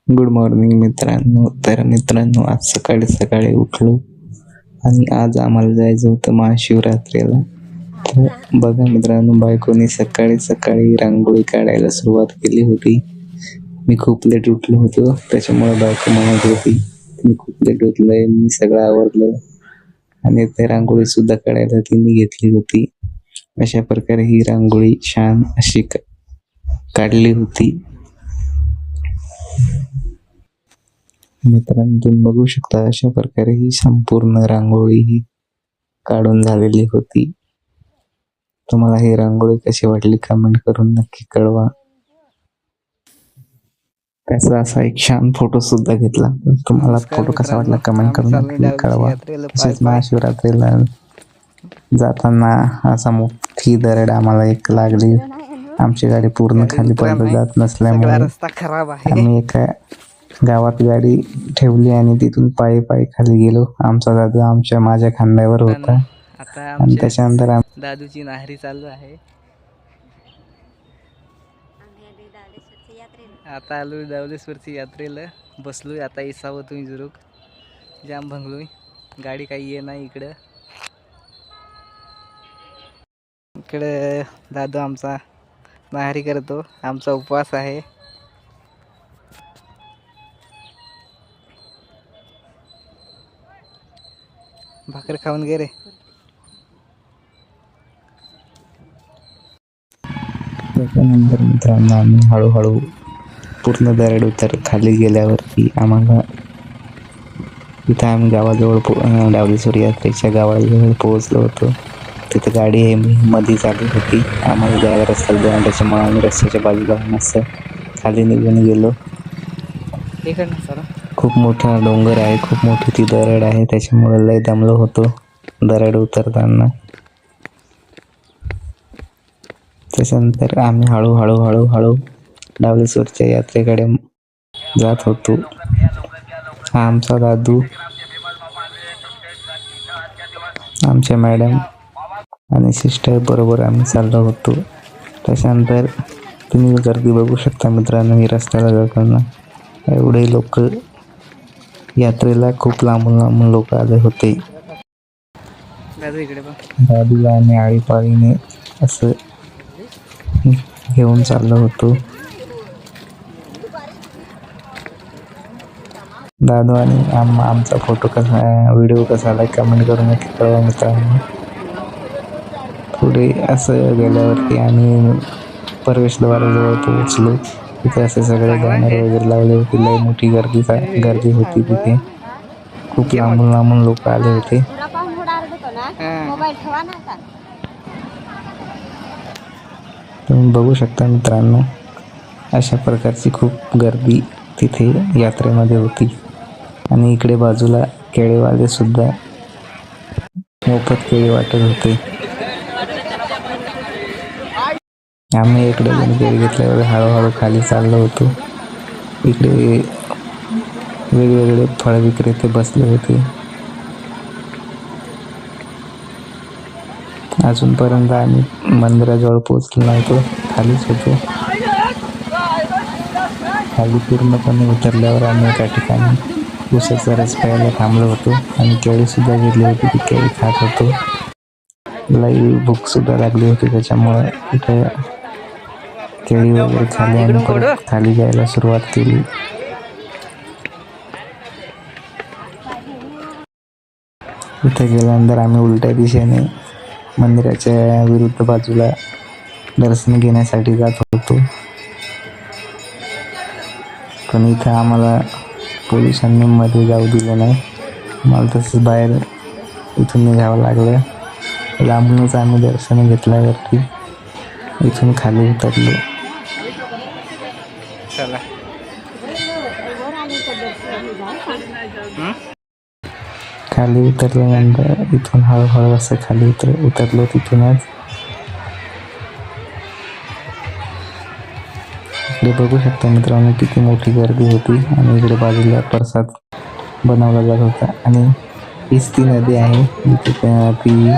Good morning मित्रांनो. तर मित्रांनो, आज सकाळी सकाळी उठलो आणि आज आम्हाला जायचं होतं महाशिवरात्रीला. तर बघा मित्रांनो, बायकोनी सकाळी सकाळी रांगोळी काढायला सुरुवात केली होती. मी खूप लेट उठलो होतो, त्याच्यामुळे बायको म्हणत होती मी खूप लेट उठलोय, मी सगळं आवरलं आणि ते रांगोळी सुद्धा काढायला तिने घेतली होती. अशा प्रकारे ही रांगोळी छान अशी काढली होती. मित्रांनो, तुम्ही बघू शकता अशा प्रकारे ही संपूर्ण रांगोळी ही काढून झालेली होती. तुम्हाला ही रांगोळी कशी वाटली कमेंट करून नक्की कळवा. त्याचा असा एक छान फोटो सुद्धा घेतला. तुम्हाला फोटो कसा वाटला कमेंट करून नक्की कळवा. तसेच महाशिवरात्रीला जाताना असा मोठी दरड आम्हाला एक लागली. आमची गाडी पूर्ण खाली पर्यंत जात नसल्यामुळे आम्ही एका गावात गाडी ठेवली आणि तिथून पायी पायी खाली गेलो. आमचा दादा माझ्या खांद्यावर होता आणि त्याच्यानंतर दादूची नाहरी चालू आहे. आता आलो दावलेश्वरची यात्रेला. बसलोय आता इसावं तुम्ही जुरूक जाम भंगलोय. गाडी काही ये नाही इकडं. इकडे दादू आमचा नाहरी करतो. आमचा उपवास आहे. भाकर खाऊन गे रे. त्याच्यानंतर मित्रांनो, आम्ही हळूहळू पूर्ण दरड उतर खाली गेल्यावरती आम्हाला इथं आम्ही गावाजवळ डावलेश्वर यात्रेच्या गावाजवळ पोहोचलो होतो. तिथं गाडी हे मध्ये चालू होती. आम्हाला जायला रस्ता जाऊन त्याच्यामुळे आम्ही रस्त्याच्या बाजूला मस्त खाली निघून गेलो. खूप मोठा डोंगर आहे, खूप मोठी ती दरड आहे, त्याच्यामुळे लय दमलो होतो दरड उतरताना. त्याच्यानंतर आम्ही हळूहळू डावलेश्वरच्या यात्रेकडे जात होतो. हा आमचा दादू, आमच्या मॅडम आणि सिस्टर बरोबर आम्ही चाललो होतो. त्याच्यानंतर तुम्ही गर्दी बघू शकता मित्रांनो. ही रस्त्याला जाताना एवढे लोक, यात्रेला खूप लांबून लोक आले होते. दादूला आणि आळीपाळीने असं घेऊन चाललो होतो. दादू आणि आमचा फोटो कसा, व्हिडिओ कसा आला कमेंट करून नक्की कळवा मित्रांनो. पुढे असं गेल्यावरती आम्ही प्रवेशद्वाराजवळ पोहोचलो. तिथे असे सगळे बॅनर वगैरे लावले होते. लय मोठी गर्दी होती तिथे. खूप लांबून लोक आले होते. तुम्ही बघू शकता मित्रांनो, अशा प्रकारची खूप गर्दी तिथे यात्रेमध्ये होती. आणि इकडे बाजूला केळेवाले सुद्धा मोफत केळी वाटत होते. आम्ही इकडे केळी घेतल्यावर हळूहळू खाली चाललो होतो. इकडे वेगवेगळे फळ विक्रेते बसले होते. अजूनपर्यंत आम्ही मंदिराजवळ पोहोचलो नव्हतो, खालीच होतो. खाली पूर्णपणे उतरल्यावर आम्ही एका ठिकाणी उसाचा रस प्यायला थांबलो होतो आणि केळी सुद्धा घेतली होती. ती केळी खात होतो. लई भूक सुद्धा लागली होती, त्याच्यामुळे इथे केळी वगैरे खाली आणि परत खाली जायला सुरुवात केली. इथे गेल्यानंतर आम्ही उलट्या दिशेने मंदिराच्या विरुद्ध बाजूला दर्शन घेण्यासाठी जात होतो. पण इथं आम्हाला पोलिसांनी मध्ये जाऊ दिलं नाही. मला तसंच बाहेर इथून निघावं लागलं. लांबूनच आम्ही दर्शन घेतल्यावरती इथून खाली उतरलो. खाली उतरल्यानंतर इथून हळूहळू असं खाली उतरलो. तिथूनच इकडे बघू शकता मित्रांनो किती मोठी गर्दी होती. आणि इकडे बाजूला प्रसाद बनवला जात होता. आणि हीच ती नदी आहे जिथे ती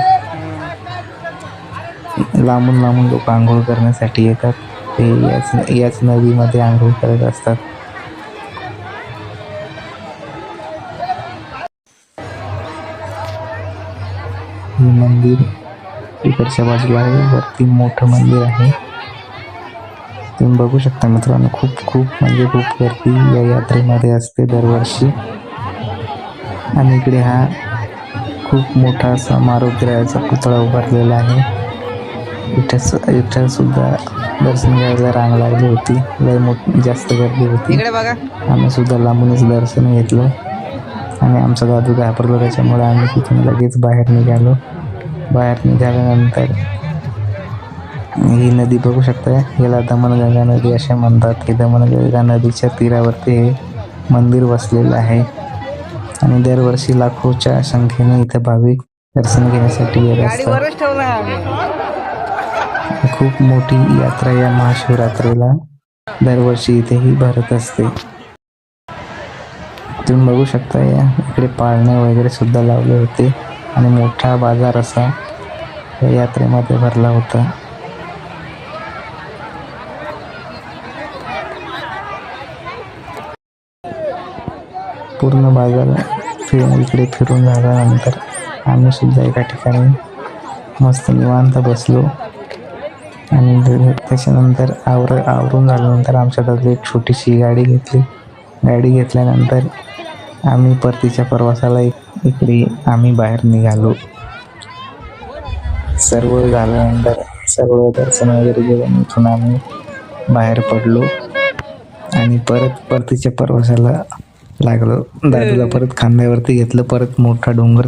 लांबून लोक आंघोळ करण्यासाठी येतात. ते याच नदीमध्ये आंघोळ करत असतात. हे मंदिर इकडच्या बाजूला आहे, वरती मोठं मंदिर आहे. तुम्ही बघू शकता मित्रांनो, खूप म्हणजे खूप गर्दी या यात्रेमध्ये असते दरवर्षी. आणि इकडे हा खूप मोठा असा मारुतीरायाचा पुतळा उभारलेला आहे. इथं सुद्धा दर्शन घ्यायला रांग लागली होती, लय जास्त गर्दी होती. इकडे बघा. आम्ही सुद्धा लांबूनच दर्शन घेतलं आणि आमचा दादू घाबरलो, त्याच्यामुळे आम्ही तिथून लगेच बाहेर निघालो. बाहेर निघाल्यानंतर ही नदी बघू शकता, याला दमणगंगा नदी असे म्हणतात. ही दमणगंगा नदीच्या तीरावरती हे मंदिर वसलेलं आहे आणि दरवर्षी लाखोच्या संख्येने इथे भाविक दर्शन घेण्यासाठी येत असतात. गाडीवरच ठेवला आम्ही. खूप मोठी यात्रा या महाशिवरात्रीला दरवर्षी इथेही भरत असते. तुम्ही बघू शकता, या इकडे पाळणे वगैरे सुद्धा लावले होते आणि मोठा बाजार असा या यात्रेमध्ये भरला होता. पूर्ण बाजार इकडे फिरून झाल्यानंतर आम्ही सुद्धा एका ठिकाणी मस्त निवांत बसलो आणि त्याच्यानंतर आवरून झाल्यानंतर आमच्या दादाने एक छोटीशी गाडी घेतली. गाडी घेतल्यानंतर आम्ही परतीच्या प्रवासाला इकडे आम्ही बाहेर निघालो. सर्व झाल्यानंतर सर्व दर्शन वगैरे घेऊन इथून आम्ही बाहेर पडलो आणि परतीच्या प्रवासाला लागलो. दादूला परत खांद्यावरती घेतलं. परत मोठा डोंगर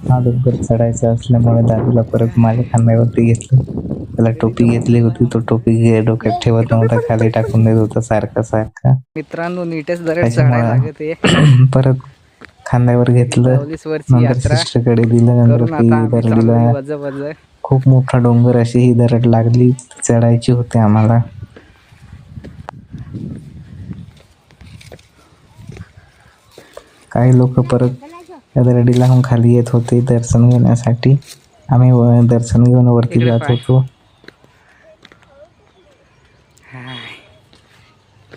हा डोंगर चढायचा असल्यामुळे दादूला परत माझ्या खांद्यावरती घेतलं. त्याला टोपी घेतली होती, तो टोपी डोक्यात ठेवत नव्हता, खाली टाकून देत होता सारखा. मित्रांनो नीटच दरड चढायला लागते. परत खांद्यावर घेतलं, नंतर सिस्टरकडे दिलं, नंतर ती दरडीला खूप मोठा डोंगर अशी ही दरड लागली, चढायची होती आम्हाला. काही लोक परत या दरडीला खाली येत होते दर्शन घेण्यासाठी. आम्ही दर्शन घेऊन वरती जात होतो.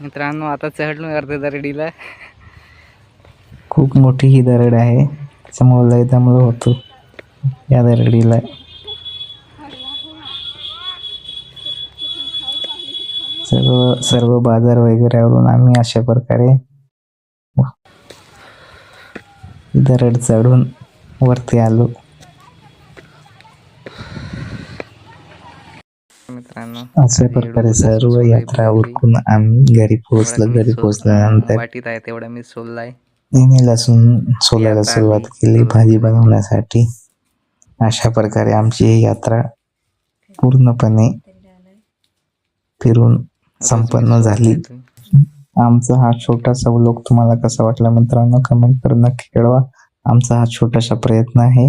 मित्रांनो आता चढलो अर्ध्या दरडीला. खूप मोठी ही दरड आहे, त्याच्यामुळे लय दमलो होतो या दरडीला. सर्व बाजार वगैरे आवरून आम्ही अशा प्रकारे दरड चढून वरती आलो. मित्रांनो अशा प्रकारे सर्व यात्रा उरकून आम्ही घरी पोहोचलो. घरी पोहोचल्यानंतर वाटीत आहे तेवढा मी सोललाय. लसूण सोलायला सुरुवात केली भाजी बनवण्यासाठी. अशा प्रकारे आमची ही यात्रा पूर्णपणे फिरून संपन्न झाली. आमचा हा छोटासा व्लॉग तुम्हाला कसा वाटला मित्रांनो, कमेंट करून नक्की कळवा. आमचा हा छोटासा प्रयत्न आहे.